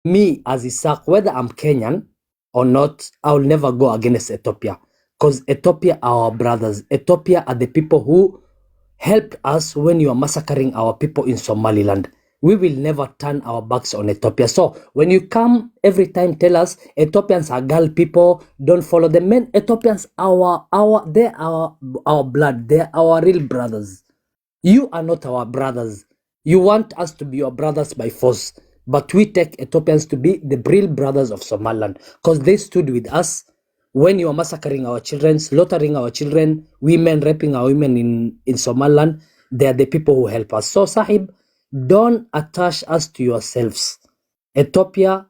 me as Isaac, whether I'm Kenyan or not, I'll never go against Ethiopia. Because Ethiopia are our brothers. Ethiopia are the people who helped us when you are massacring our people in Somaliland. We will never turn our backs on Ethiopia. So when you come every time tell us Ethiopians are girl people, don't follow them. Men, Ethiopians they're our blood. They're our real brothers. You are not our brothers. You want us to be your brothers by force. But we take Ethiopians to be the real brothers of Somaliland. Because they stood with us when you are massacring our children, slaughtering our children, women, raping our women in Somaliland. They are the people who help us. So Sahib, don't attach us to yourselves. Ethiopia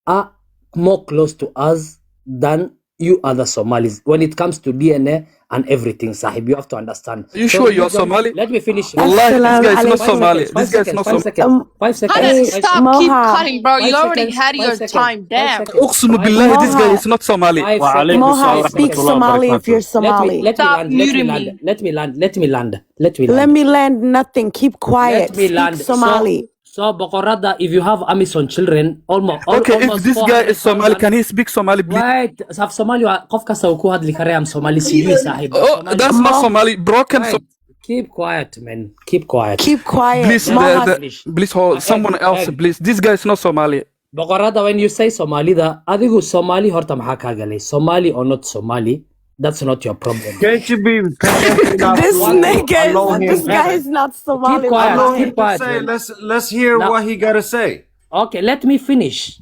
are more close to us than you other Somalis. When it comes to DNA and everything, Sahib, you have to understand. Are you sure you're Somali? Let me finish. Wallahi, this guy is not Somali. Five This guy is not Somali. seconds. 5 seconds. Honey, stop, keep cutting, bro. You 5 already seconds, had 5 your seconds, time. 5 Damn. seconds. Uqsimu billahi, this guy is not Somali. 5 Wa seconds. alaikum Moha, salam speak rahmatullahi wa Somali if you're barakatuh. Somali. Stop muting me. Let me land. Let me land nothing. Keep quiet. Let me Speak land. Somali. So Bokorada, if you have Amazon children, almost Okay, if almost this guy is Somali, 400,000. can he speak Somali, please? Wait, saf Somali qof kasta uu ku hadli karaa am Somali sidii saaxiib. Oh, Somali. that's not Somali. Broken. Wait, keep quiet, man. Keep quiet. Keep quiet. Please, Moha, please hold someone else, please. This guy is not Somali. Boqorada, when you say Somali, adigu Somali horta maxaa kaa galay? Somali or not Somali, that's not your problem. Can't you be patient enough this to nigga, allow him? this guy is not Somali. Keep quiet. Allow Keep him to quiet, say. man. Let's hear Now- what he gotta say. Okay, let me finish.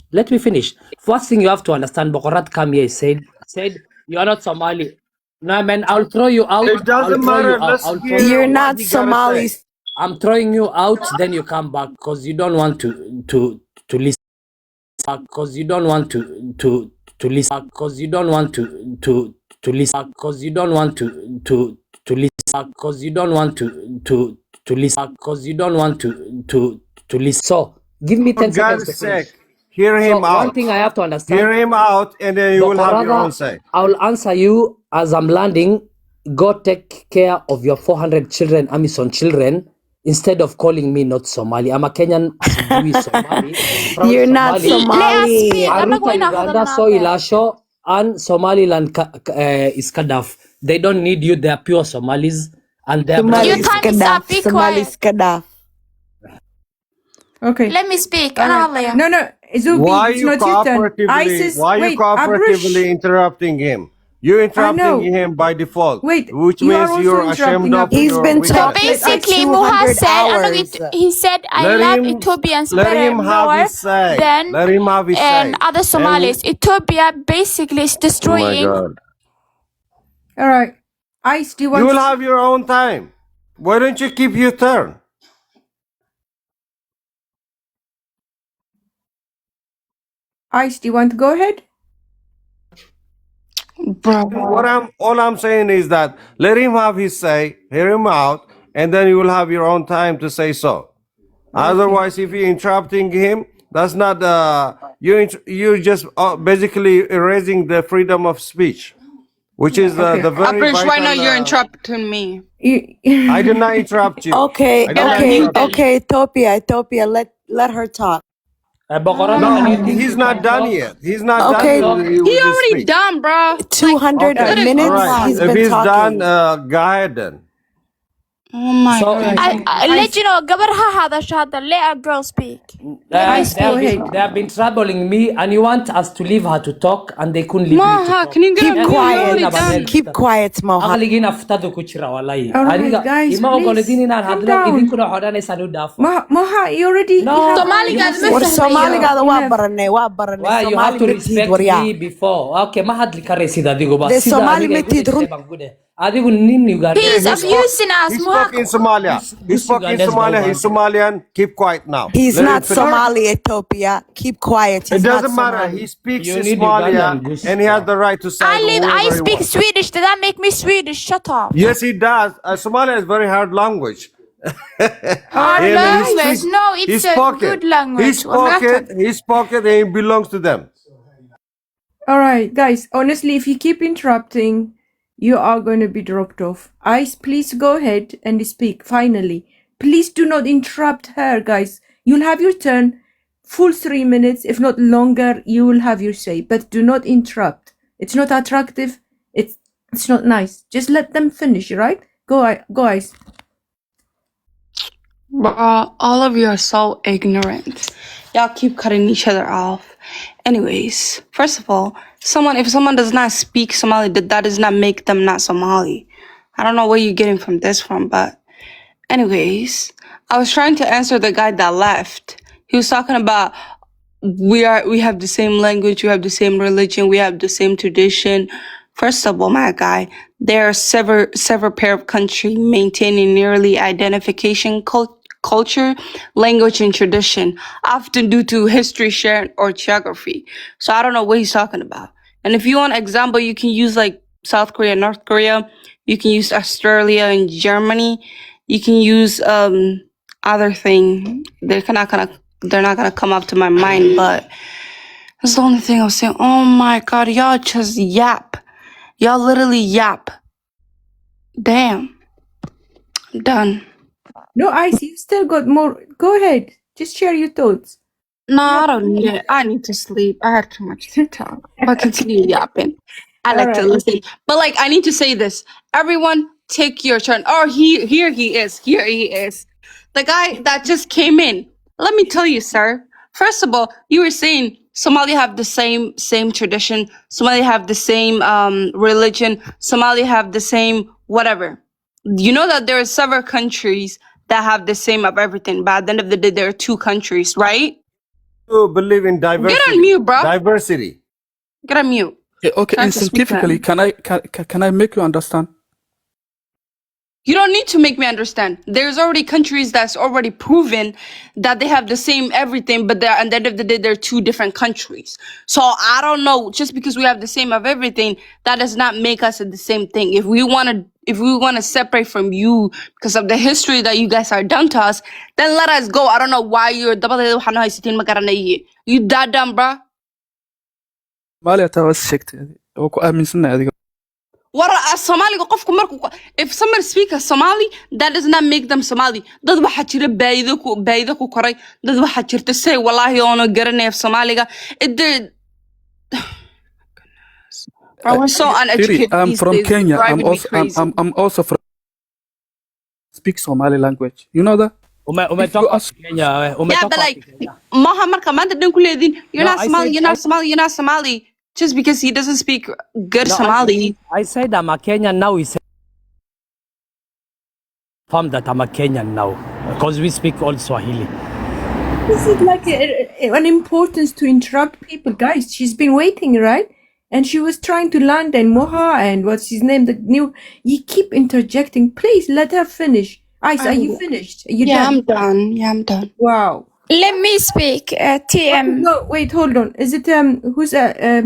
First thing you have to understand, Boqorat come here said you are not Somali. No, man, I'll throw you out. It doesn't matter. Let's hear You're what not he gotta Somali. say. I'm throwing you out, then you come back because you don't want to listen. Because you don't want to listen. Because you don't want to listen. Because you don't want to listen. Because you don't want to listen. Because you don't want to listen. So give me For 10 seconds God's to finish. sake, hear him So out. one thing I have to understand. Hear him out, and then you will have your own say. I will answer you as I'm landing. Go take care of your 400 children, Amazon children, instead of calling me not Somali. I'm a Kenyan, Sijui Somali. Proud You're not Let us Somali. speak. Anagu Aruta ina Uganda, hadalnaa so bee. Ilasho, and Somaliland is Kadaf. They don't need you. They are pure Somalis, and they are Somali Your brothers. time is up. Be Somali quiet. Kadaf. Okay. Let me speak. All Ana right. hadlaya. No, Zubi, Why it's you not your turn. cooperatively? ISIS, Why you wait, cooperatively Abrush, interrupting him? You're interrupting know. him by default, Wait, which you are means also you're interrupting ashamed of Abrush. He's your been So talking weakness. like basically, Muha 200 said, hours. he said, I love Ethiopians Let better him have more his say. than Let him have his say. other Somalis. Ethiopia basically is Oh my destroying. God! All right. Ice, do you You want will to... have your own time. Why don't you keep your turn? Ice, do you want to go ahead? All I'm saying is that let him have his say, hear him out, and then you will have your own time to say so. Otherwise, if you're interrupting him, that's not you're just basically erasing the freedom of speech, which is the very Abrish, why vital. not you're interrupting me? I did not interrupt you. Okay, I did not interrupt you. okay, Ethiopia, let her talk. Boqorada, No, can you think he's you not can done talk? yet. He's not Okay. done He with his already speech. done, bro. 200 Okay, minutes all right. he's If been he's talking. done, go ahead then. Oh my So, god. I let you know, gabarha hadasha hada. Let a girl speak. Ice, go ahead. they have been troubling me, and you want us to leave her to talk, and they couldn't leave me to Maha, talk. can you get Keep on mute? You already quiet. done. Keep quiet, Moha. Aqligina aftadu ku jira wallahi. All right, Aniga guys, ima ogoladin please, inaan calm hadlo down. idinkuna xodhanaysan u dhaafo. Moha, you already... No, you have Somali you guys, must ma War fahmayo. Soomaaligaada waa enough. baranay. Why you have Somali to matid respect waryaa. me before? Okay, ma hadli karaysid adiguba. The Sida Somali aniga igu matid dhigtay run. baan ku dheh. Adigu nin Uganda. He's He spoke, abusing us, he spoke in Muha. Somalia. He This spoke in Ugandans Somalia. don't He's want. Somalian. Keep quiet now. He's Let him not finish. Somali, Ethiopia. Keep quiet. It He's not doesn't matter. Somali. He speaks You in need Somalia, Ugandan goose. and he has the right to side with I whoever he speak wants. Swedish. Did that make me Swedish? Shut up. Yes, he does. Somalia is very hard language. Our And language. No, it's a good language. He spoke it, and it belongs to them. All right, guys, honestly, if you keep interrupting, you are going to be dropped off. Ice, please go ahead and speak, finally. Please do not interrupt her, guys. You'll have your turn. full 3 minutes, if not longer. You will have your say, but do not interrupt. It's not attractive. It's not nice. Just let them finish, right? Go, guys. Bruh, all of you are so ignorant. Y'all keep cutting each other off. Anyways, first of all, if someone does not speak Somali, that does not make them not Somali. I don't know where you're getting from this from, but anyways, I was trying to answer the guy that left. He was talking about we have the same language, we have the same religion, we have the same tradition. First of all, my guy, there are several pair of countries maintaining nearly identification culture, language, and tradition, often due to history sharing or geography. So I don't know what he's talking about. And if you want example, you can use like South Korea, North Korea. You can use Australia and Germany. You can use other thing. They're not gonna come up to my mind, but that's the only thing I was saying. Oh my god, y'all just yap. Y'all literally yap. Damn. I'm done. No, Ice, you still got more. Go ahead. Just share your thoughts. No, I don't need it. I need to sleep. I had too much to talk. But continue yapping. I like to listen. But like, I need to say this. Everyone, take your turn. Oh, here he is. Here he is. The guy that just came in. Let me tell you, sir. First of all, you were saying Somali have the same tradition. Somali have the same religion. Somali have the same whatever. You know that there are several countries that have the same of everything. But at the end of the day, there are two countries, right? You believe in diversity. Get on mute, bro. Diversity. Get on mute. Okay, Trying and to speak scientifically, can I make you understand? You don't need to make me understand. There's already countries that's already proven that they have the same everything, but at the end of the day, they're two different countries. So I don't know. Just because we have the same of everything, that does not make us the same thing. If we want to separate from you because of the history that you guys are done to us, then let us go. I don't know why you're you that dumb, bruh. Somalia taa was sheegtay oo ku aaminsanahay adiga. Somali if someone speaks Somali, that does not make them Somali. Dad waxa jira baayida ku koray. Dad waxa jirta say wallahi oo garanay af Somaliga. We're so uneducated. I'm these from days. Kenya. It's driving me crazy. I'm also from speak Somali language. You know that? Umetoka Kenya. Yeah, but like, maha marka maanta dhan ku leedin, you're No, not Somali, you're not Somali, you're not Somali. Just because he doesn't speak good Somali. I said I'm a Kenyan now. He said that I'm a Kenyan now because we speak all Swahili. Is it like an importance to interrupt people? Guys, she's been waiting, right? And she was trying to land and Moha and what's his name? You keep interjecting. Please let her finish. Ice, are you finished? Are you done? I'm done. Yeah, I'm done. Wow. Let me speak. TM. No, wait, hold on. Is it who's I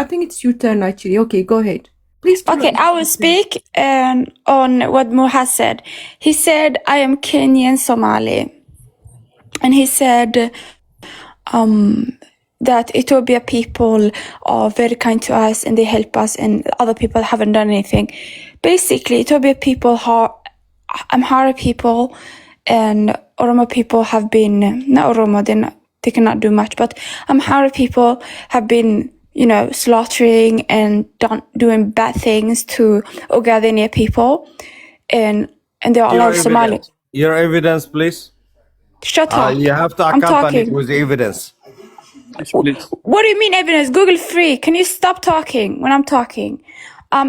think it's your turn actually. Okay, go ahead. Please. Okay, I will speak on what Moha said. He said, I am Kenyan Somali. And he said that Ethiopia people are very kind to us and they help us and other people haven't done anything. Basically, Ethiopia people, Amhara people and Oromo people have been, not Oromo, they cannot do much, but Amhara people have been, slaughtering and doing bad things to Ogaden people. And there are a lot of Somali. Your evidence, please. Shut up. You have to I'm accompany it talking. with evidence. Please. What do you mean evidence? Google free. Can you stop talking when I'm talking?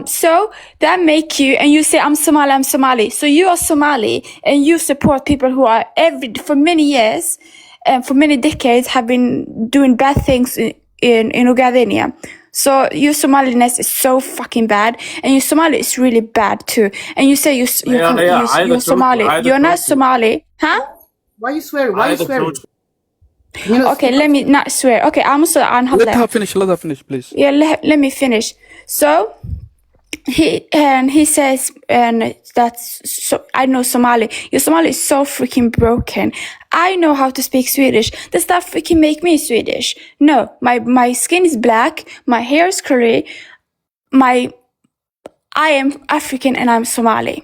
So that make you, and you say, I'm Somali. So you are Somali and you support people who are for many years and for many decades have been doing bad things in Ogadenia. So your Somaliness is so fucking bad and your Somali is really bad too. And you say you're Somali. You're not Somali. Huh? Why you swearing? Why you swearing? Okay, let me not swear. Okay, Let her finish, please. Yeah, let me finish. So he says, and that's so I know Somali. Your Somali is so freaking broken. I know how to speak Swedish. Does that freaking make me Swedish? No, my skin is black, my hair is curly, I am African and I'm Somali,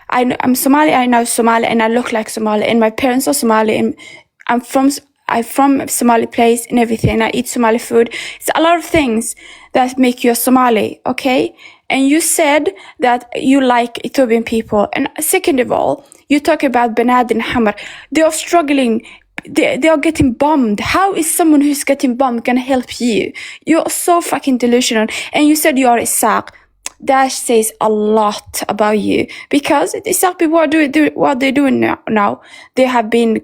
I'm Somali, I know Somali and I look like Somali and my parents are Somali and I'm from I'm from Somali place and everything. I eat Somali food. It's a lot of things that make you a Somali, okay? And you said that you like Ethiopian people. And second of all, you talk about Benad and Hamar. They are struggling. They are getting bombed. How is someone who's getting bombed gonna help you? You're so fucking delusional. And you said you are Isaac. That says a lot about you, because Isaac people are doing what they're doing now. They have been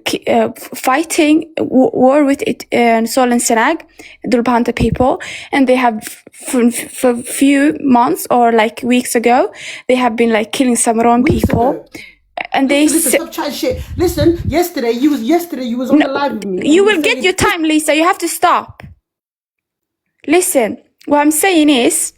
fighting war with Sol and Senag, the Lubanta people, and they have for a few months or like weeks ago, they have been like killing Samaron people. And they Listen, stop chatting shit. Listen, yesterday you was on the live with me. You will get your time, Lisa. You have to stop. Listen, what I'm saying is,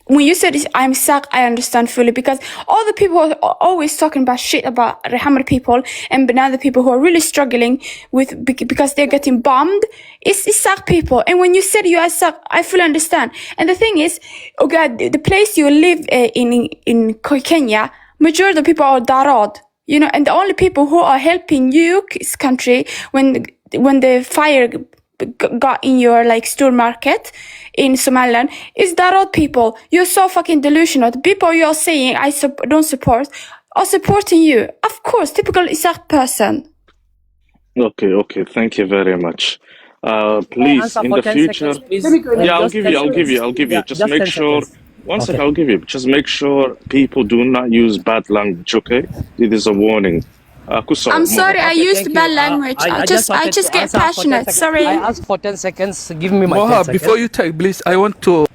when you said I'm Sak, I understand fully, because all the people are always talking about shit about the Hamar people and Banana people who are really struggling with because they're getting bombed. It's Sak people. And when you said you are Sak, I fully understand. And the thing is, oh God, the place you live in Kenya, majority of the people are Darod, you know, and the only people who are helping you, this country, when the fire got in your like store market in Somaliland, is Darod people. You're so fucking delusional. The people you're saying I don't support are supporting you. Of course, typical Isaac person. Okay, thank you very much. Please, in the future, Let me go. yeah, I'll give you. Just make sure. One sec, I'll give you. Just make sure people do not use bad language. Okay, it is a warning. I'm sorry, I used bad language. I just get passionate. Sorry. I asked for 10 seconds. Give me my 10 Moha, seconds. before you take, please, I want to.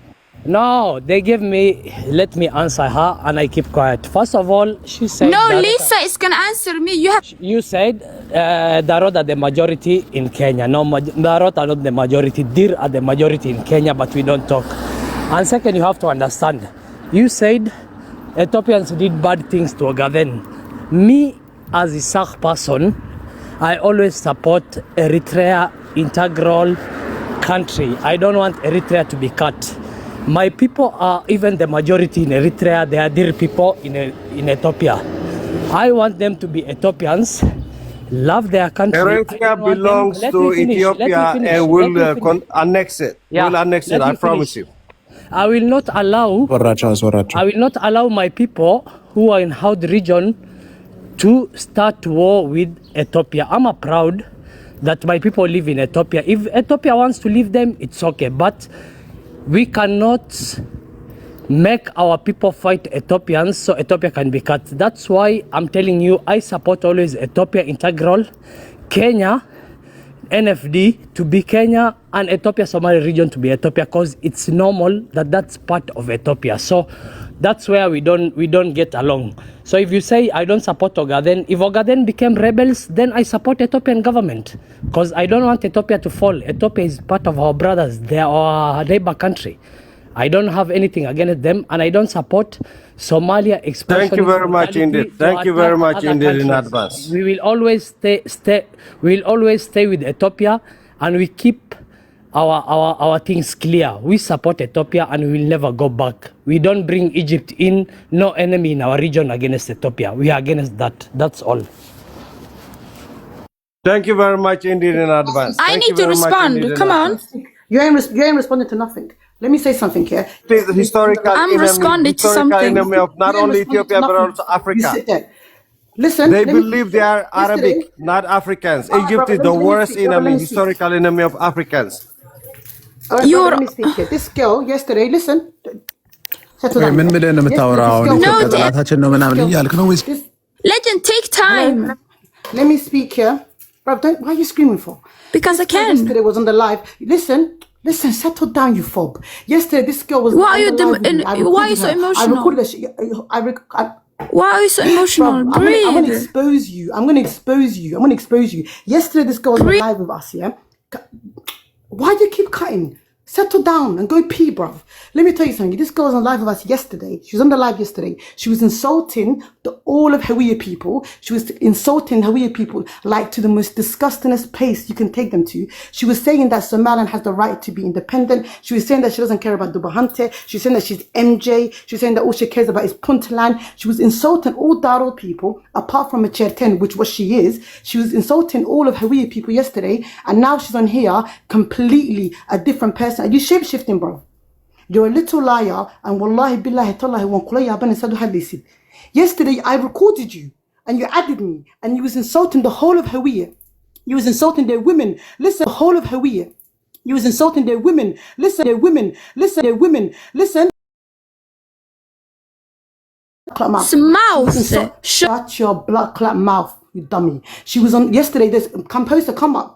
No, they give me, let me answer her, and I keep quiet. First of all, she said... No, that Lisa is going to answer me. You said Darod are the majority in Kenya. No, Darod are not the majority. Dir are the majority in Kenya, but we don't talk. And second, you have to understand. You said Ethiopians did bad things to Ogaden. Me, as a Sak person, I always support Eritrea integral country. I don't want Eritrea to be cut. My people are even the majority in Eritrea. They are Dir people in Ethiopia. I want them to be Ethiopians, love their country. Eritrea belongs to Ethiopia and will annex it. Yeah, We'll annex it, I promise you. I will not allow my people who are in Haud region to start war with Ethiopia. I'm proud that my people live in Ethiopia. If Ethiopia wants to leave them, it's okay. But we cannot make our people fight Ethiopians so Ethiopia can be cut. That's why I'm telling you, I support always Ethiopia integral, Kenya, NFD to be Kenya, and Ethiopia Somali region to be Ethiopia, because it's normal that that's part of Ethiopia. So that's where we don't get along. So if you say I don't support Ogaden, if Ogaden became rebels, then I support Ethiopian government, because I don't want Ethiopia to fall. Ethiopia is part of our brothers. They are our neighbor country. I don't have anything against them, and I don't support Somalia expansion. Thank you very much indeed. Thank you very much indeed in advance. We will always stay with Ethiopia, and we keep our things clear. We support Ethiopia, and we will never go back. We don't bring Egypt in. No enemy in our region against Ethiopia. We are against that. That's all. Thank you very much indeed in advance. I need to respond. Come on. You ain't responding to nothing. Let me say something here. The historical I'm enemy, responding to historical something. enemy of not You ain't only responding to Ethiopia but nothing. also You Africa. sit there. Listen. They let me- believe they are Arabic, Yesterday- not Africans. Alright, Egypt brother, is the let me worst speak, brother, enemy, let me speak. historical enemy of Africans. All right, You're- brother, let me speak here. This girl yesterday, listen. Settle down. ምን ብለህ ነው የምታወራው? አሁን No, ኢትዮጵያ Dad. ጠላታችን ነው ምናምን እያልክ ነው ወይስ? Legend, take time. Let me speak here. Bro, why are you screaming for? Because I can. Yesterday was on the live. Listen, settle down, you fob. Yesterday, this girl was. Why on are you the live with me. I why are you recorded so her. emotional? I recorded her. Why are you so emotional? I'm gonna Breathe. expose you. I'm gonna expose you. Yesterday, this girl was on Breathe. live with us. Yeah. Why do you keep cutting? Settle down and go pee, bruv. Let me tell you something. This girl was on live with us yesterday. She was on the live yesterday. She was insulting all of Hawiye people. She was insulting Hawiye people like to the most disgustingest place you can take them to. She was saying that Somaliland has the right to be independent. She was saying that she doesn't care about Dubahante. She was saying that she's MJ. She was saying that all she cares about is Puntland. She was insulting all Darul people, apart from a Cherten, which what she is. She was insulting all of Hawiye people yesterday, and now she's on here completely a different person. Are you shape-shifting, bro? You're a little liar, and wallahi billahi tallahi wan kula yaban sadu hadlisid. Yesterday I recorded you, and you added me, and you was insulting the whole of Hawiye. You was insulting their women. Listen, the whole of Hawiye. You was insulting their women. Listen, their women. Listen, their women. Listen. Mouth. Shut your blood clot mouth, you dummy. She was on yesterday. There's Composer, come up.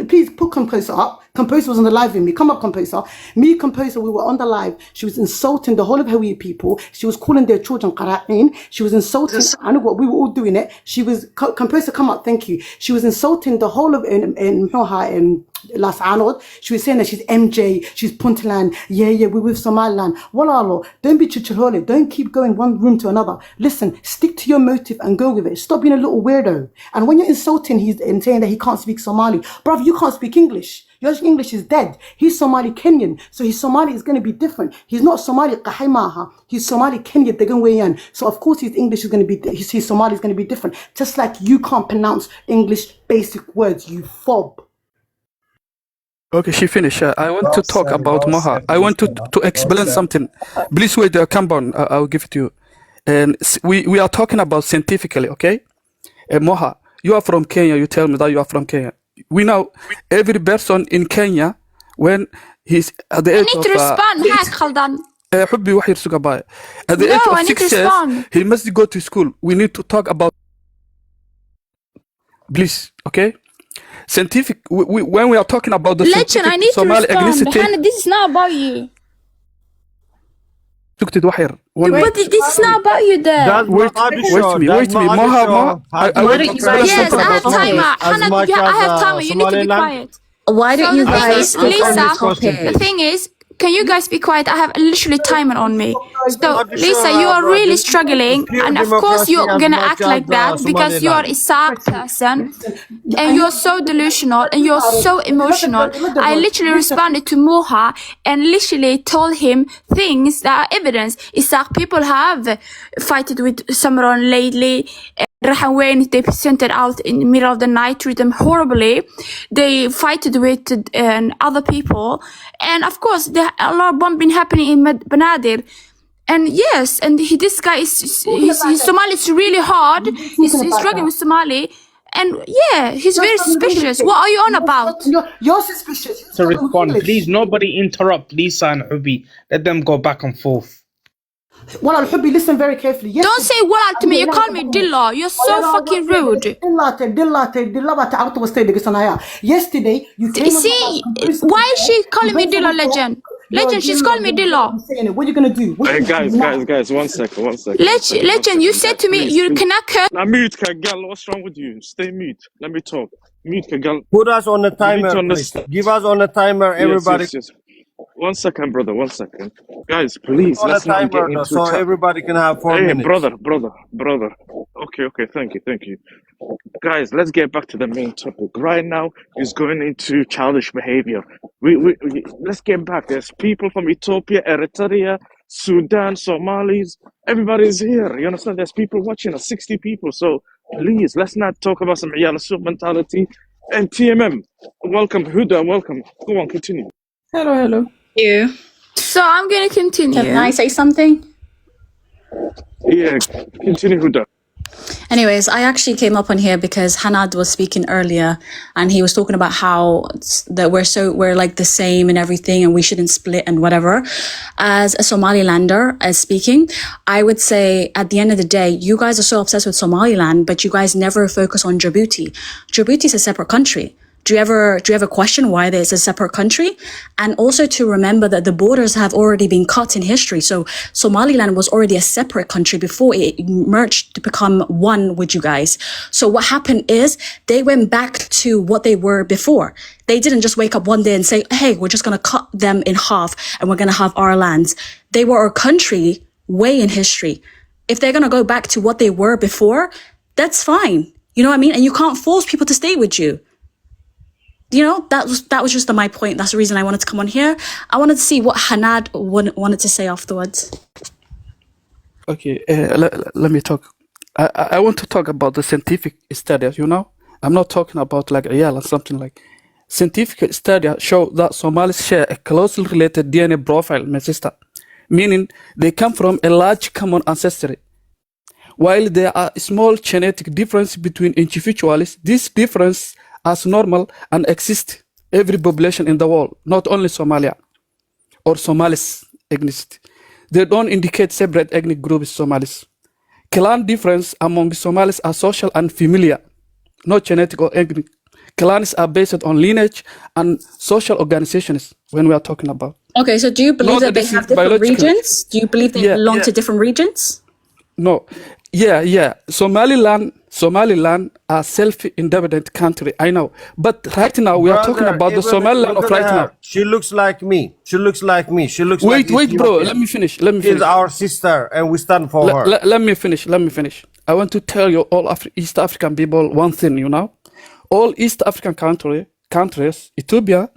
Please put Composer up. Composer was on the live with me. Come up, Composer. Me, Composer, we were on the live. She was insulting the whole of Hawiye people. She was calling their children qara'in. She was insulting. I know what we were all doing it. She was Composer, come up. Thank you. She was insulting the whole of in Las Anod. She was saying that she's MJ, she's Puntland. Yeah, we're with Somaliland. Walalo, don't be chichirole. Don't keep going one room to another. Listen, stick to your motive and go with it. Stop being a little weirdo. And when you're insulting and saying that he can't speak Somali, bruv, you can't speak English. Your English is dead. He's Somali Kenyan, so his Somali is going to be different. He's not Somali Qahaimaha. He's Somali Kenyan Deganwayan. So of course his English is going to be, his Somali is going to be different. Just like you can't pronounce English basic words, you fob. Okay, she finished. I want to talk about Moha. I want to explain something. Please wait, come on. I'll give it to you. And we are talking about scientifically, okay? Moha, you are from Kenya. You tell me that you are from Kenya. We know every person in Kenya, when he's at the age of... I need to respond. At the age of 6 years, he must go to school. We need to talk about... Please, okay? Scientific, when we are talking about the Legend, I need Somali to respond. ethnicity, Hannah, this is not about you. But this is not about you there. Wait me. Moha, yes, I have timer. Hannah, I have timer. You need to be quiet. Why don't you guys Lisa, the thing is, can you guys be quiet? I have literally timer on me. So, Lisa, you are really struggling, and of course you're gonna act like that because you are a sad person, and you're so delusional, and you're so emotional. I literally responded to Moha and literally told him things that are evidence. Isaac, people have fighted with Samron lately. Rahawain, they sent it out in the middle of the night, treat them horribly. They fighted with other people. And of course, a lot of bombing been happening in Banadir. And yes, and this guy is Somali is really hard. He's struggling with Somali. And yeah, he's very suspicious. What are you on about? You're suspicious. To respond, please, nobody interrupt Lisa and Hubi. Let them go back and forth. Well, Al-Hubbi, listen very carefully. Yes, don't say well to me. You call me Dilla. You're so fucking rude. Yesterday, you came see, why is she calling me Dilla, Legend? Legend, she's calling me Dilla. What are you gonna do? Hey, guys, one second. Legend, you said to me, you cannot curse. Now mute, girl. What's wrong with you? Stay mute. Let me talk. Mute, girl. Put us on the timer, please. Give us on the timer, everybody. Yes. 1 second, brother. 1 second. Guys, please, let's not get into so everybody can have 4 minutes. Brother. Okay, thank you. Guys, let's get back to the main topic. Right now, he's going into childish behavior. We let's get back. There's people from Ethiopia, Eritrea, Sudan, Somalis. Everybody's here. You understand? There's people watching us, 60 people. So please, let's not talk about some Iyal Souq mentality. And TMM, welcome. Huda, welcome. Go on, continue. Hello. You. So I'm gonna continue. Can I say something? Yeah, continue, Huda. Anyways, I actually came up on here because Hanad was speaking earlier, and he was talking about how that we're like the same and everything, and we shouldn't split and whatever. As a Somalilander, as speaking, I would say at the end of the day, you guys are so obsessed with Somaliland, but you guys never focus on Djibouti. Djibouti is a separate country. Do you ever question why there's a separate country? And also to remember that the borders have already been cut in history. So Somaliland was already a separate country before it merged to become one with you guys. So what happened is they went back to what they were before. They didn't just wake up one day and say, hey, we're just going to cut them in half and we're going to have our lands. They were a country way in history. If they're going to go back to what they were before, that's fine. You know what I mean? And you can't force people to stay with you. You know, that was just my point. That's the reason I wanted to come on here. I wanted to see what Hanad wanted to say afterwards. Okay, let me talk. I want to talk about the scientific studies, you know? I'm not talking about like Ayala or something like. Scientific studies show that Somalis share a closely related DNA profile, my sister, meaning they come from a large common ancestry. While there are small genetic differences between individuals, this difference as normal and exist every population in the world, not only Somalia or Somalis ethnicity. They don't indicate separate ethnic groups Somalis. Clan difference among Somalis are social and familiar, not genetic or ethnic. Clans are based on lineage and social organizations when we are talking about. Okay, so do you believe that they have different regions? Do you believe they belong to different regions? No. Yeah. Somaliland are self-independent country, I know. But right now, we are talking about the Somaliland of right now. She looks like me. She looks like me. She looks wait, like Wait, bro. Let me finish. She's our sister, and we stand for her. Let me finish. I want to tell you all East African people one thing, you know. All East African countries, Ethiopia,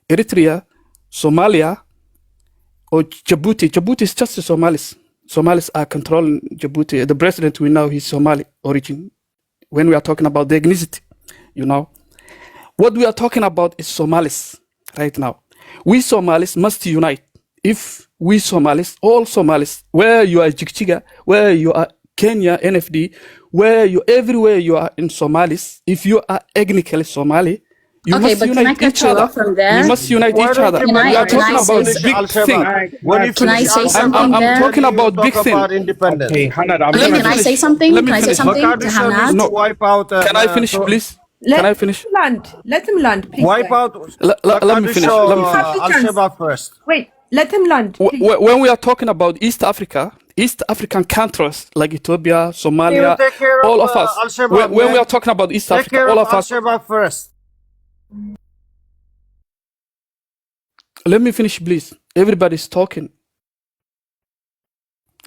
Eritrea, Somalia, or Djibouti. Djibouti is just the Somalis. Somalis are controlling Djibouti. The president we know he's Somali origin. When we are talking about the ethnicity, you know. What we are talking about is Somalis right now. We Somalis must unite. If we Somalis, all Somalis, where you are Jigjiga, where you are Kenya, NFD, everywhere you are in Somalis, if you are ethnically Somali, you must unite each other. We must unite each other. We are talking about big thing. Can I say something there? I'm talking about big thing. Okay, Hanad, can I say something? Can I say something to Hanad? No. Can I finish, please? Can I finish? Let him land, please. Wipe out. Let me finish. Al-Shabaab first. Wait, let him land. When we are talking about East African countries like Ethiopia, Somalia, all of us. When we are talking about East Africa, all of us. Al-Shabaab first. Let me finish, please. Everybody's talking.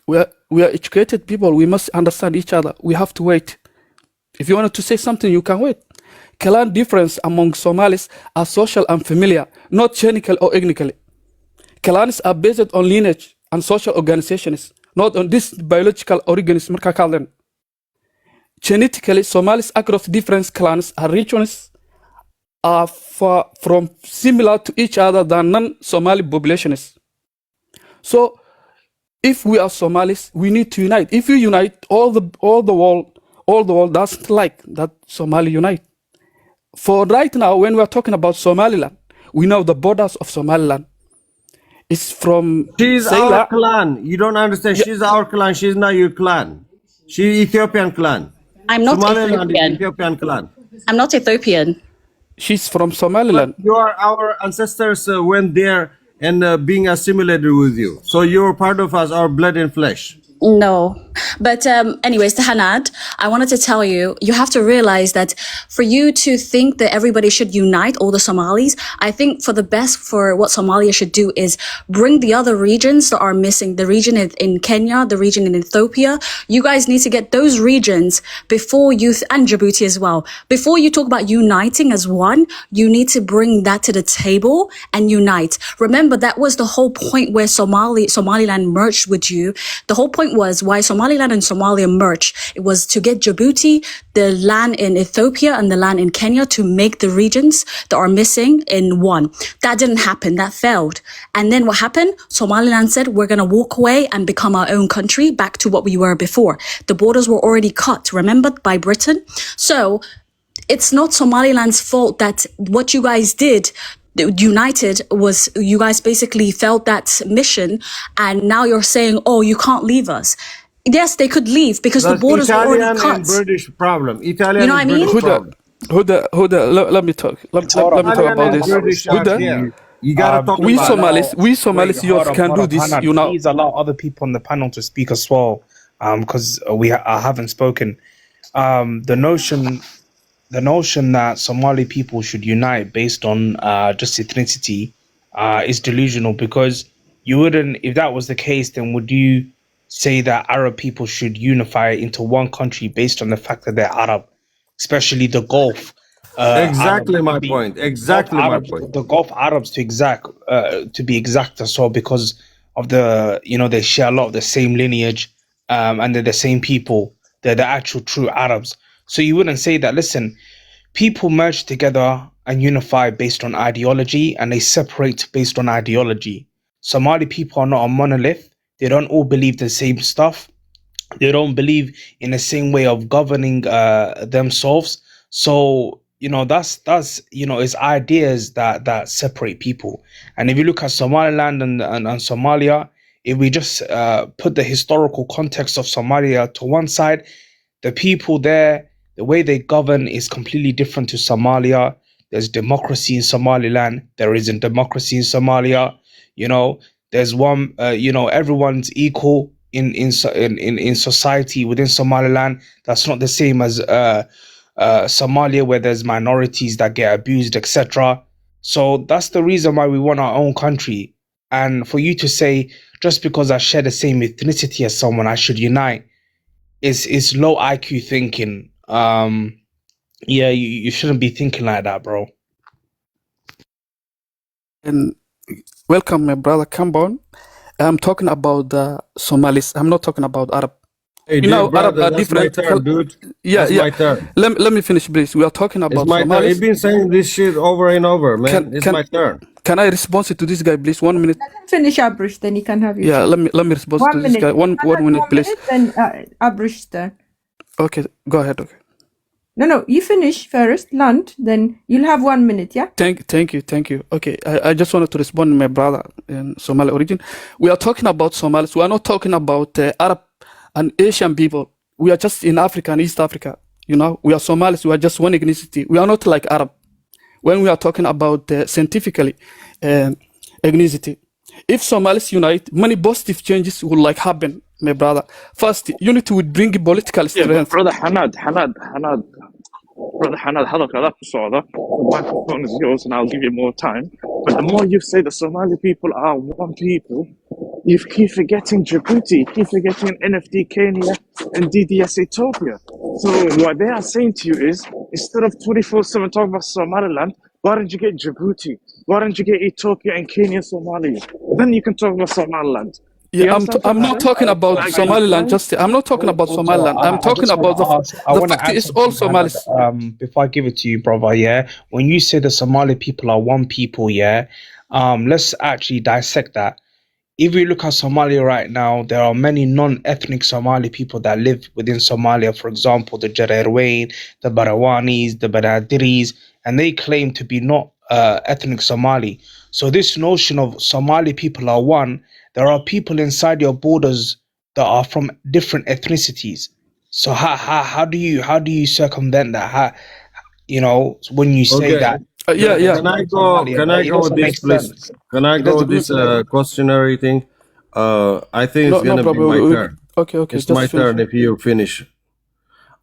We are educated people. We must understand each other. We have to wait. If you wanted to say something, you can wait. Clan difference among Somalis are social and familiar, not genetically or ethnically. Clans are based on lineage and social organizations, not on this biological organism. Genetically, Somalis across different clans and regions are far from similar to each other than non-Somali populations. So, if we are Somalis, we need to unite. If you unite, all the world doesn't like that Somali unite. For right now, when we are talking about Somaliland, we know the borders of Somaliland. It's from She's our clan. You don't understand. Yeah. She's our clan. She's not your clan. She's Ethiopian clan. I'm not Ethiopian. Ethiopian clan. I'm not Ethiopian. She's from Somaliland. But our ancestors went there and being assimilated with you. So you're part of us, our blood and flesh. No. But anyways, to Hanad, I wanted to tell you, you have to realize that for you to think that everybody should unite, all the Somalis, I think for the best for what Somalia should do is bring the other regions that are missing, the region in Kenya, the region in Ethiopia. You guys need to get those regions before you, and Djibouti as well. Before you talk about uniting as one, you need to bring that to the table and unite. Remember, that was the whole point where Somaliland merged with you. The whole point was why Somaliland and Somalia merged. It was to get Djibouti, the land in Ethiopia and the land in Kenya, to make the regions that are missing in one. That didn't happen. That failed. And then what happened? Somaliland said, we're going to walk away and become our own country, back to what we were before. The borders were already cut, remember, by Britain. So it's not Somaliland's fault that what you guys did united was, you guys basically failed that mission, and now you're saying, oh, you can't leave us. Yes, they could leave because the borders were already cut. And British problem. Italian, you know what I mean? Let me talk. Hold Let up, me hold talk up. about I Somalian this. and want to British are Huda, respond to here. you. You gotta talk we Please about it. Somalis, allow. Wait, you hold up, can do this. Hannah. You know, Please allow other people on the panel to speak as well. Because I haven't spoken. The notion that Somali people should unite based on just ethnicity is delusional, because you wouldn't, if that was the case, then would you say that Arab people should unify into one country based on the fact that they're Arab, especially the Gulf Arabs Exactly to my be point. Exactly my point. The Gulf Arabs to be exact as well, because of they share a lot of the same lineage, and they're the same people. They're the actual true Arabs. So you wouldn't say that, listen, people merge together and unify based on ideology, and they separate based on ideology. Somali people are not a monolith. They don't all believe the same stuff. They don't believe in the same way of governing themselves. So that's it's ideas that separate people. And if you look at Somaliland and Somalia, if we just put the historical context of Somalia to one side, the people there, the way they govern is completely different to Somalia. There's democracy in Somaliland. There isn't democracy in Somalia. You know, there's one. Everyone's equal in society within Somaliland. That's not the same as Somalia, where there's minorities that get abused, etc. So that's the reason why we want our own country. And for you to say, just because I share the same ethnicity as someone, I should unite, is low IQ thinking. Yeah, you shouldn't be thinking like that, bro. and welcome, my brother Cambon. I'm talking about the Somalis. I'm not talking about Arab. Hey, You dear know, Arab brother, are that's my different. turn, dude. Yeah, That's yeah. my turn. Let me finish, please. We are talking It's about my turn. You've Somalis. been saying this shit over and over, man. It's my turn. Can I respond to this guy, please? 1 minute. Let him finish Abrish, then you can have your Yeah, chance. let me respond to 1 this minute. guy. One minute, please. Then Abrish's turn. Okay, go ahead. Okay. No, you finish first, land, then you'll have 1 minute, yeah? Thank you. Okay, I just wanted to respond to my brother in Somali origin. We are talking about Somalis. We are not talking about Arab and Asian people. We are just in Africa and East Africa. You know, we are Somalis. We are just one ethnicity. We are not like Arab. When we are talking about scientifically ethnicity, if Somalis unite, many positive changes will happen, my brother. First, unity would bring political Yeah, but strength. brother Brother Hanad, hadalka ku socda. The microphone is yours, and I'll give you more time. But the more you say the Somali people are one people, you keep forgetting Djibouti, you keep forgetting NFT Kenya and DDS Ethiopia. So what they are saying to you is, instead of 24/7 talking about Somaliland, why don't you get Djibouti? Why don't you get Ethiopia and Kenya, Somalia? Then you can talk about Somaliland. Yeah, You understand what I'm not talking about Like, are you Somaliland. blind? I'm not talking about Also, Somaliland. I'm I talking just want about to ask. I the want to fact add is all something, Hannah. Somalis. Before I give it to you, brother. Yeah, when you say the Somali people are one people, yeah, let's actually dissect that. If we look at Somalia right now, there are many non-ethnic Somali people that live within Somalia. For example, the Jareerwayne, the Barawanis, the Banadiris, and they claim to be not ethnic Somali. So this notion of Somali people are one, there are people inside your borders that are from different ethnicities. So how do you circumvent that? When you say Okay. that Yeah, yeah. Can I go? Somalia, Can I it go with doesn't this, make please? sense. Can I It go with doesn't this make sense. questionary thing? I think it's No gonna be problem. my turn. Okay. It's my Just finish. turn if you finish.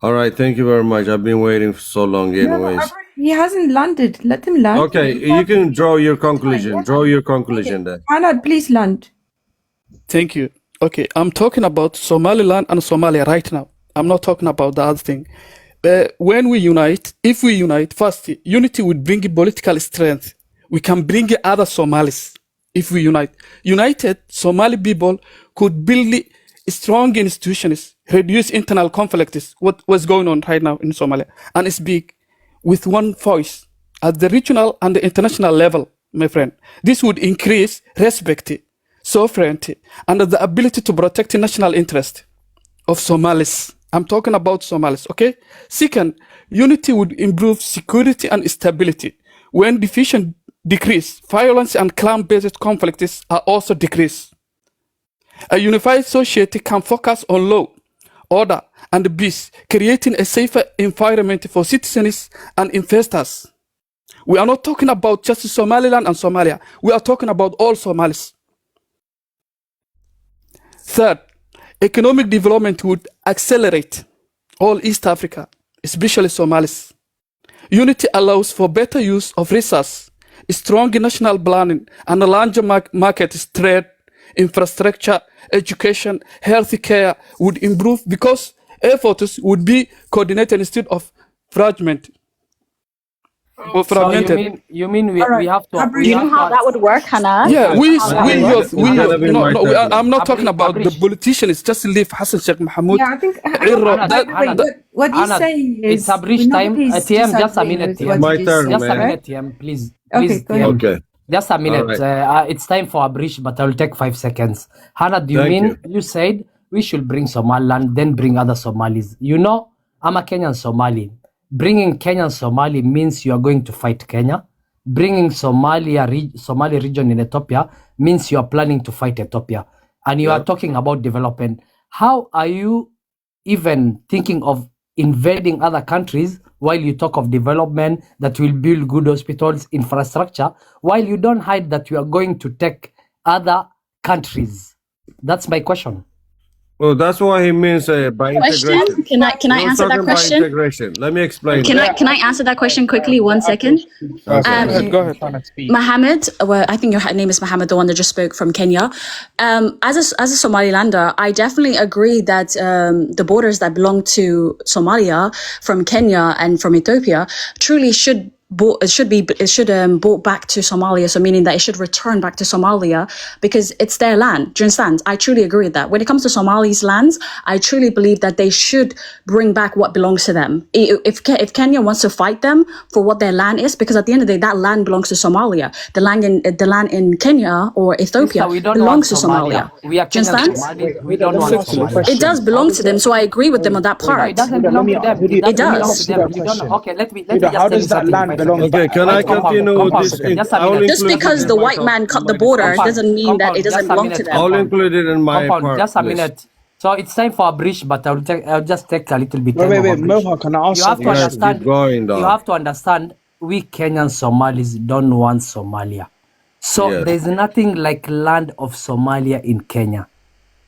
All right. Thank you very much. I've been waiting for so long, No, anyways. Abrish, he hasn't landed. Let him land. Okay, you can draw your conclusion. Draw your conclusion then. Hannah, please land. Thank you. Okay, I'm talking about Somaliland and Somalia right now. I'm not talking about the other thing. When we unite, if we unite, first, unity would bring political strength. We can bring other Somalis if we unite. United Somali people could build strong institutions, reduce internal conflicts, what's going on right now in Somalia, and speak with one voice at the regional and the international level, my friend. This would increase respect, sovereignty, and the ability to protect the national interest of Somalis. I'm talking about Somalis, okay? Second, unity would improve security and stability. When division decrease, violence and clan-based conflicts are also decreased. A unified society can focus on law, order, and peace, creating a safer environment for citizens and investors. We are not talking about just Somaliland and Somalia. We are talking about all Somalis. Third, economic development would accelerate all East Africa, especially Somalis. Unity allows for better use of resources, strong national planning, and a larger market trade, infrastructure, education, healthcare would improve because efforts would be coordinated instead of fragmented. So you mean we have to Do you know how that would work, Hannah? Yeah, I'm not Abri- talking about the Abrish. politicians. Just leave Hassan Sheikh Mahmoud. Yeah, I think Hannah, what he's Hannah, saying is it's a bridge time. nobody's TM, just a disagreeing minute, with what TM. My he turn, just Just said, a man. minute, TM, please. Okay, Please, go ahead. TM. Okay. Just a minute. right. It's time for a bridge, but I'll take 5 seconds. Hannah, do you Thank mean you said we should bring Somaliland, then bring other Somalis? You know, I'm a Kenyan Somali. Bringing Kenyan Somali means you are going to fight Kenya. Bringing Somali region in Ethiopia means you are planning to fight Ethiopia. And you are talking about development. How are you even thinking of invading other countries while you talk of development that will build good hospitals, infrastructure, while you don't hide that you are going to take other countries? That's my question. Well, that's what he means by Question? integration. Can I He was answer that talking about question? integration. Let me explain. Can I answer that question quickly? 1 second. Go ahead. Mohammed, well, I think your name is Mohammed, the one that just spoke from Kenya. As a Somalilander, I definitely agree that the borders that belong to Somalia from Kenya and from Ethiopia truly should brought back to Somalia, so meaning that it should return back to Somalia because it's their land. Do you understand? I truly agree with that. When it comes to Somali's lands, I truly believe that they should bring back what belongs to them. If Kenya wants to fight them for what their land is, because at the end of the day, that land belongs to Somalia. The land in Kenya or Ethiopia We don't belongs to want Somalia. We are Do you Kenyan understand? Somalis. We don't want Somalia. It does belong to them, so I agree with them on that No, part. it doesn't belong to them. It does. Okay, let me just how tell you does that something. land If belong? Okay, can I continue with this? Just a I'll minute. Just include because it the in my white man cut the border doesn't mean that it doesn't belong to them. I'll include it in my Compound, part just a list. minute. So it's time for a bridge, but I'll just take a little bit Wait, time wait, of a wait, bridge. Moha, can I ask You have to something? Yes, understand. keep going, dog. You have to understand. We Kenyan Somalis don't want Somalia. So Yes. there's nothing like land of Somalia in Kenya.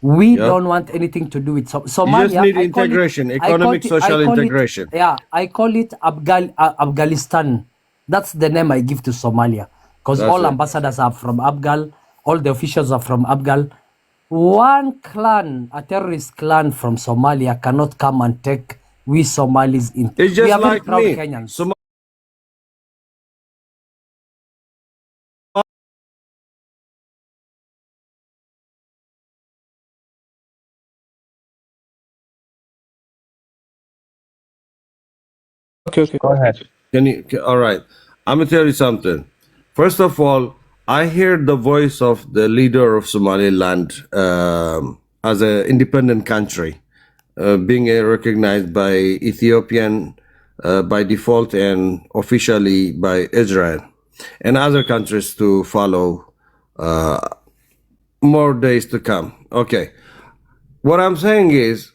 We Yeah. don't want anything to do with Somalia. You just need I call it- integration, I call economic, it- social I call it- integration. Yeah, I call it Afghanistan. That's the name I give to Somalia. Because That's all it. ambassadors are from Abgal, all the officials are from Abgal. One clan, a terrorist clan from Somalia, cannot come and take we Somalis in. It's We just are very like proud me. Kenyans. Okay. Go ahead. All right. I'm gonna tell you something. First of all, I hear the voice of the leader of Somaliland as an independent country, being recognized by Ethiopian by default and officially by Israel and other countries to follow more days to come. Okay. What I'm saying is,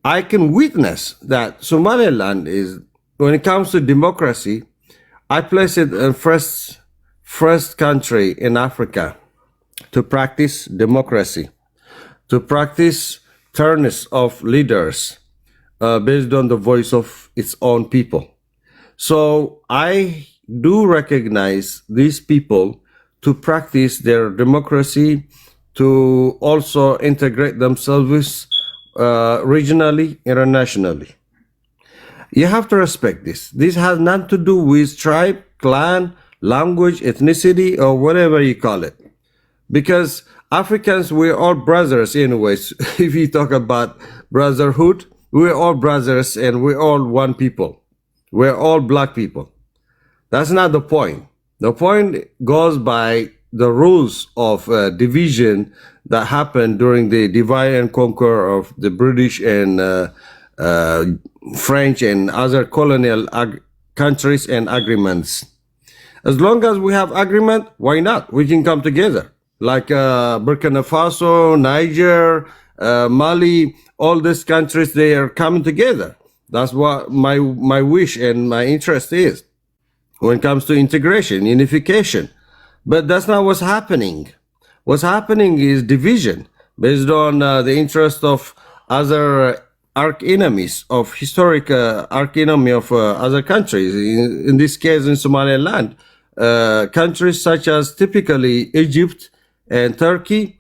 I can witness that Somaliland is, when it comes to democracy, I place it in first country in Africa to practice democracy, to practice fairness of leaders based on the voice of its own people. So I do recognize these people to practice their democracy, to also integrate themselves regionally, internationally. You have to respect this. This has nothing to do with tribe, clan, language, ethnicity, or whatever you call it. Because Africans, we're all brothers anyways. If you talk about brotherhood, we're all brothers and we're all one people. We're all black people. That's not the point. The point goes by the rules of division that happened during the divide and conquer of the British and French and other colonial countries and agreements. As long as we have agreement, why not? We can come together. like Burkina Faso, Niger, Mali, all these countries, they are coming together. That's what my wish and my interest is when it comes to integration, unification. But that's not what's happening. What's happening is division based on the interest of other arch enemies, of historic arch enemy of other countries. In this case, in Somaliland, countries such as typically Egypt and Turkey,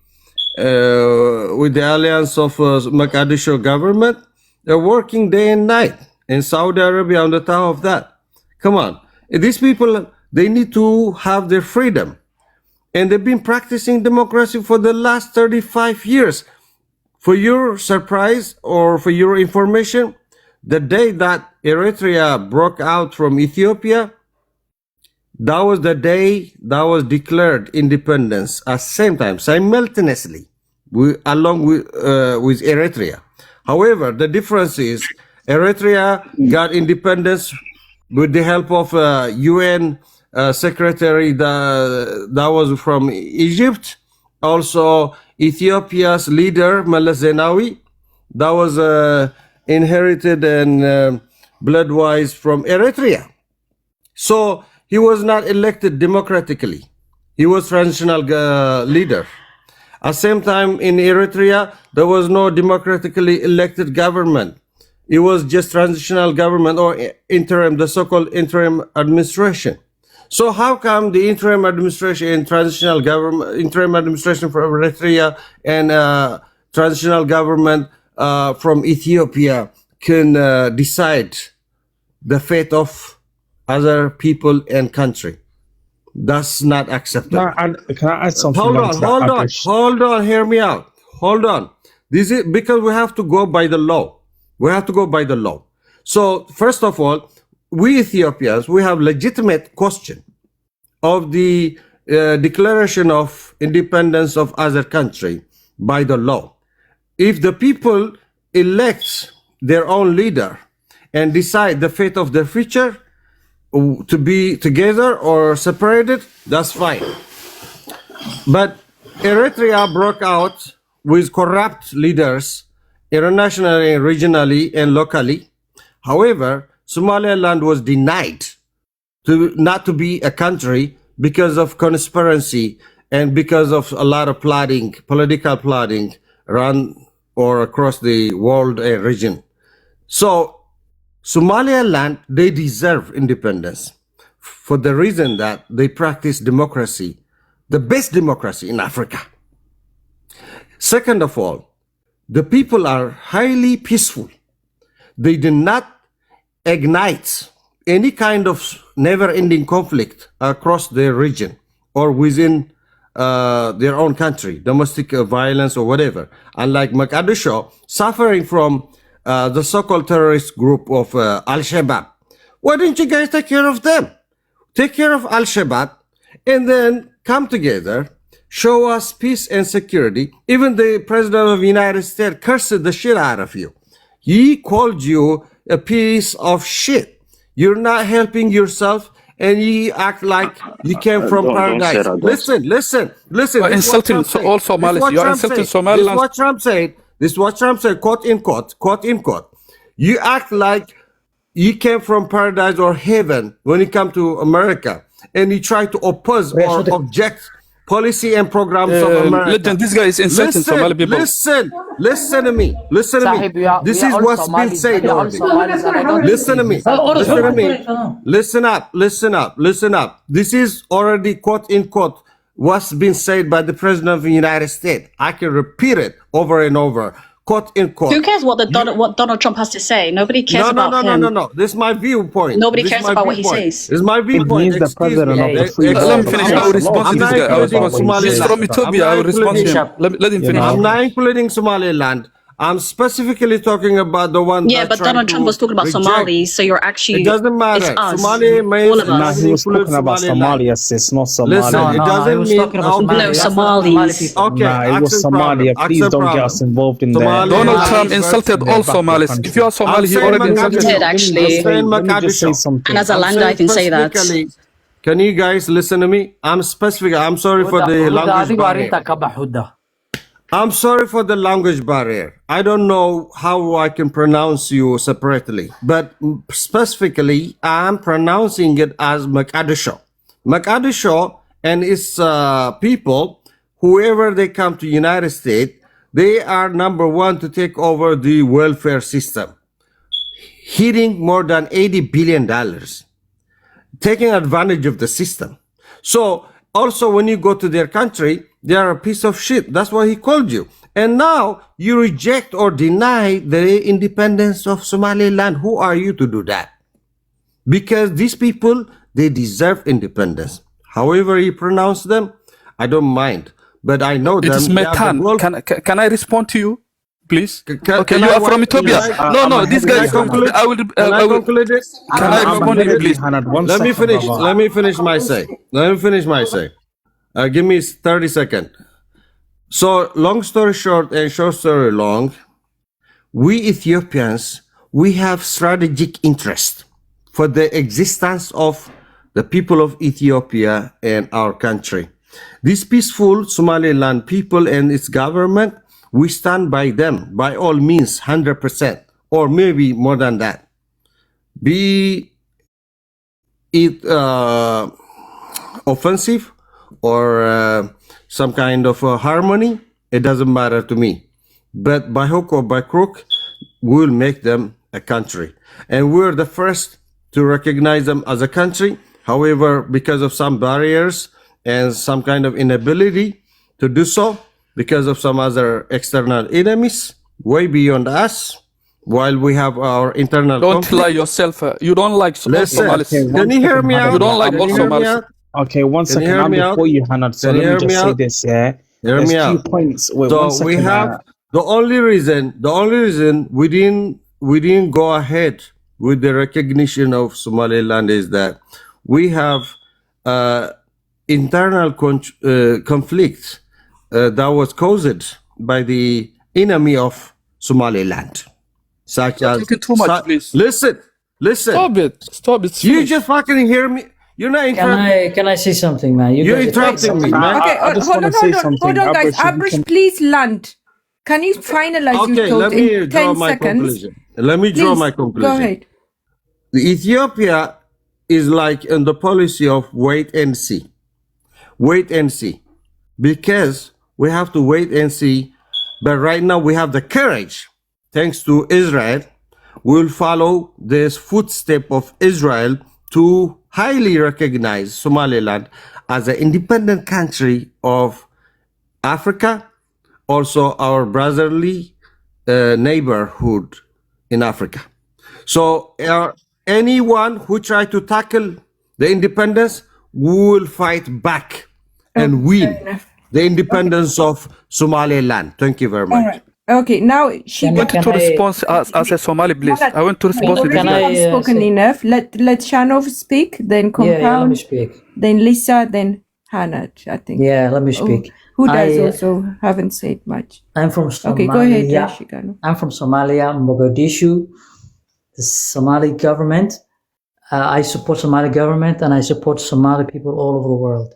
with the alliance of Mogadishu government, they're working day and night. In Saudi Arabia, on the top of that, come on, these people, they need to have their freedom, and they've been practicing democracy for the last 35 years. For your surprise or for your information, the day that Eritrea broke out from Ethiopia, that was the day that was declared independence at the same time, simultaneously, along with Eritrea. However, the difference is Eritrea got independence with the help of UN secretary that was from Egypt. Also, Ethiopia's leader, Meles Zenawi, that was inherited and blood-wise from Eritrea. So he was not elected democratically. He was transitional leader. At the same time, in Eritrea, there was no democratically elected government. It was just transitional government or interim, the so-called interim administration. So how come the interim administration and transitional government, interim administration from Eritrea and transitional government from Ethiopia can decide the fate of other people and country? That's not acceptable. Can I add something? Hold on, hear me out. Hold on. This is because we have to go by the law. We have to go by the law. So first of all, we Ethiopians, we have legitimate question of the declaration of independence of other country by the law. If the people elect their own leader and decide the fate of their future to be together or separated, that's fine. But Eritrea broke out with corrupt leaders internationally, regionally, and locally. However, Somaliland was denied not to be a country because of conspiracy and because of a lot of plotting, political plotting around or across the world and region. So Somaliland, they deserve independence for the reason that they practice democracy, the best democracy in Africa. Second of all, the people are highly peaceful. They did not ignite any kind of never-ending conflict across their region or within their own country, domestic violence or whatever. Unlike Mogadishu, suffering from the so-called terrorist group of Al-Shabaab. Why don't you guys take care of them? Take care of Al-Shabaab and then come together, show us peace and security. Even the President of the United States cursed the shit out of you. He called you a piece of shit. You're not helping yourself, and you act like you came from paradise. Listen. You're insulting all Somalis. You're insulting Somaliland. This is what Trump said. This is what Trump said, quote, unquote. You act like you came from paradise or heaven when you come to America, and you try to oppose or object policy and programs of America. Legend, this guy is insulting Somali people. Listen to me. This is what's been said already. Listen to me. Listen up. This is already, quote, unquote, what's been said by the President of the United States. I can repeat it over and over. Quote, unquote. Who cares what Donald Trump has to say? Nobody cares about him. No. This is my viewpoint. Nobody cares about what he says. This is my viewpoint. He's the president of the free Let him finish. I will respond to this guy. He's from Ethiopia. I will respond to him. Let him finish. I'm not including Somaliland. I'm specifically talking about the one. Yeah, but Donald Trump was talking about Somalis, so you're actually. It doesn't matter. It's us. Somali all of us. He was talking about Somalia, sis, not Somalia. Listen, it doesn't mean no Somalis. Okay, nah, it was Somalia. Please don't get us involved in that. Donald Trump insulted all Somalis. If you are Somali, he already insulted you. Actually. Let me just say something. And as a lander, I can say that. Can you guys listen to me? I'm specific. I'm sorry for the language adigu barrier. arrinta ka bax Huda. I'm sorry for the language barrier. I don't know how I can pronounce you separately, but specifically, I'm pronouncing it as Mogadishu. Mogadishu and its people, whoever they come to United States, they are number one to take over the welfare system, hitting more than $80 billion, taking advantage of the system. So also when you go to their country, they are a piece of shit. That's what he called you. And now you reject or deny the independence of Somaliland. Who are you to do that? Because these people, they deserve independence. However you pronounce them, I don't mind. But I know It them. is They are the Mekan. world- Can I respond to you, please? Can Okay, I you are wa- from Ethiopia. can I- No, this guy Can I is from conclude? Ethiopia. Can I I will. conclude it? Can I respond to you, please? Let me finish. Let me finish my say. Let me finish my say. Give me 30 seconds. So, long story short and short story long, we Ethiopians, we have strategic interest for the existence of the people of Ethiopia and our country. This peaceful Somaliland people and its government, we stand by them by all means, 100%, or maybe more than that. Be it offensive or some kind of harmony, it doesn't matter to me. But by hook or by crook, we'll make them a country. And we're the first to recognize them as a country. However, because of some barriers and some kind of inability to do so, because of some other external enemies, way beyond us, while we have our internal Don't conflict. lie yourself. You don't like all Listen, Somalis. can you hear me out? You don't like Can all you hear me Somalis. out? Okay, one Can you second. hear And me out? before you, Hannah, so Can you let me hear just me say out? this, yeah? Hear There's me two out. points. Wait, So one second. we have the only reason we didn't go ahead with the recognition of Somaliland is that we have internal conflict that was caused by the enemy of Somaliland, such You're as talking too much, please. listen. Stop it. You Finish. just fucking hear me. You're not interrupting. Can I say something, man? You're guys- interrupting me, man. Okay, I just hold wanna on, say hold on, something. hold on, guys. Abrish, if you Abrish, please land. Can you finalize your Okay, thought let me in draw 10 my seconds? conclusion. Let me draw Please, my conclusion. Go ahead. The Ethiopia is like in the policy of wait and see. Wait and see. Because we have to wait and see. But right now we have the courage, thanks to Israel, we'll follow this footstep of Israel to highly recognize Somaliland as an independent country of Africa, also our brotherly neighborhood in Africa. So anyone who try to tackle the independence, we will fight back and win the independence of Somaliland. Thank you very much. All right. Okay, now she I wanted to respond as a Somali, please. I want to respond to Can this. I, have spoken say- enough. Let Shanov speak, then Yeah, let me Compound, speak. then Lisa, then Hannah, I think. Yeah, let me speak. Who does I, also haven't said much. I'm from Somalia. Okay, go ahead, Shigano. I'm from Somalia, Mogadishu. The Somali government. I support Somali government and I support Somali people all over the world.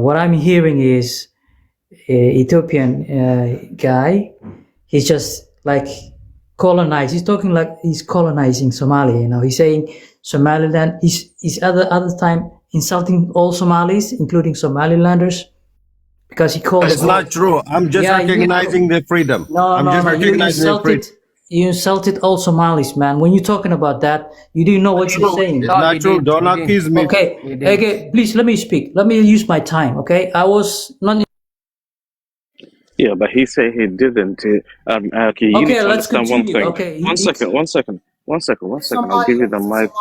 What I'm hearing is Ethiopian guy. He's just like colonized. He's talking like he's colonizing Somalia. You know, he's saying Somaliland. He's other time insulting all Somalis, including Somalilanders, because he called. It's not true. I'm just recognizing the freedom. I'm just recognizing the freedom. You insulted all Somalis, man. When you're talking about that, you didn't know what you're saying. It's not true. Don't accuse me. Okay, please let me speak. Let me use my time. Okay, I was not. Yeah, but he said he didn't. Okay, you need to let's understand one continue. thing. Okay, One second. I'll give you the mic.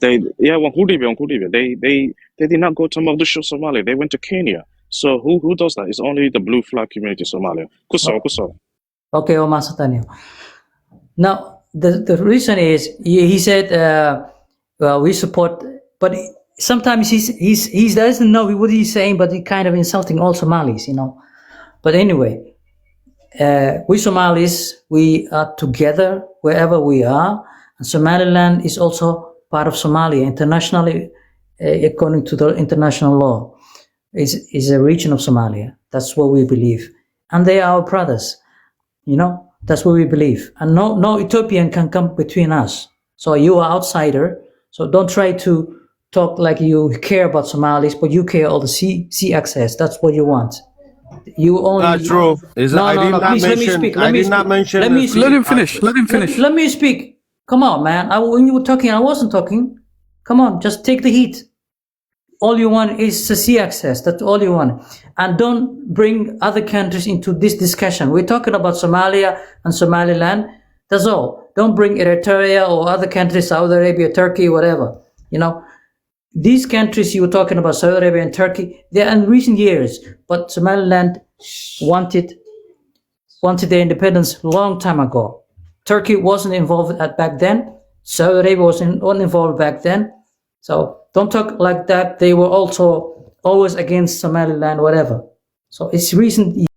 They did not go to Mogadishu, Somalia. They went to Kenya. So who does that? It's only the blue flag community, Somalia. Kuso. Okay, Omar Satanio. Now the reason is he said well, we support, but sometimes he doesn't know what he's saying, but he kind of insulting all Somalis, you know. But anyway, we Somalis, we are together wherever we are, and Somaliland is also part of Somalia internationally, according to the international law. Is a region of Somalia. That's what we believe, and they are our brothers. You know, that's what we believe, and no Ethiopian can come between us. So you are outsider. So don't try to talk like you care about Somalis, but you care all the sea access. That's what you want. You only. Not true. Is No, I no, did no. not Please let me mention. speak. I did not mention. Let me the- speak. Let him finish. Let him finish. Let me speak. Come on, man. When you were talking, I wasn't talking. Come on, just take the heat. All you want is the sea access. That's all you want. And don't bring other countries into this discussion. We're talking about Somalia and Somaliland. That's all. Don't bring Eritrea or other countries, Saudi Arabia, Turkey, whatever. You know, these countries you were talking about, Saudi Arabia and Turkey, they're in recent years. But Somaliland wanted their independence a long time ago. Turkey wasn't involved back then. Saudi Arabia wasn't involved back then. So don't talk like that. They were also always against Somaliland, whatever. So it's recent